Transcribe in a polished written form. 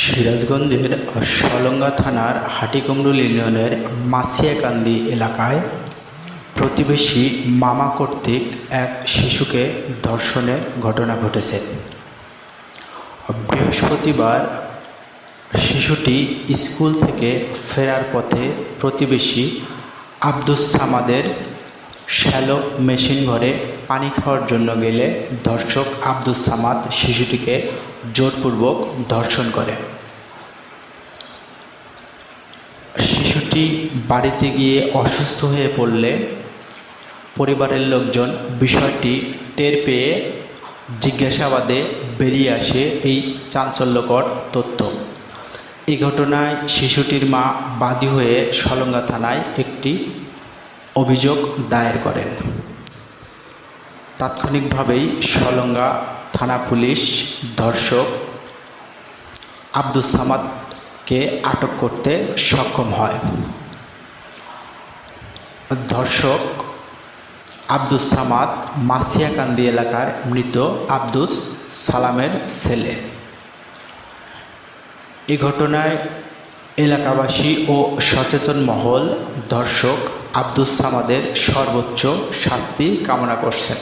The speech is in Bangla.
সিরাজগঞ্জের সলঙ্গা থানার হাটিকুমরুল ইউনিয়নের মাছিয়াকান্দি এলাকায় প্রতিবেশী মামা কর্তৃক এক শিশুকে ধর্ষণের ঘটনা ঘটেছে। বৃহস্পতিবার শিশুটি স্কুল থেকে ফেরার পথে প্রতিবেশী আব্দুস সামাদের শ্যালো মেশিন ঘরে পানি খাওয়ার জন্য গেলে ধর্ষক আব্দুস সামাদ শিশুটিকে জোরপূর্বক ধর্ষণ করে। শিশুটি বাড়িতে গিয়ে অসুস্থ হয়ে পড়লে পরিবারের লোকজন বিষয়টি টের পেয়ে জিজ্ঞাসাবাদে বেরিয়ে আসে এই চাঞ্চল্যকর তথ্য। এই ঘটনায় শিশুটির মা বাদী হয়ে সলঙ্গা থানায় একটি অভিযোগ দায়ের করেন। তাৎক্ষণিকভাবেই সলঙ্গা থানা পুলিশ ধর্ষক আব্দুস সামাদকে আটক করতে সক্ষম হয়। ধর্ষক আব্দুস সামাদ মাছিয়াকান্দি এলাকার মৃত আব্দুস সালামের ছেলে। এই ঘটনায় এলাকাবাসী ও সচেতন মহল ধর্ষক আব্দুস সামাদের সর্বোচ্চ শাস্তি কামনা করছেন।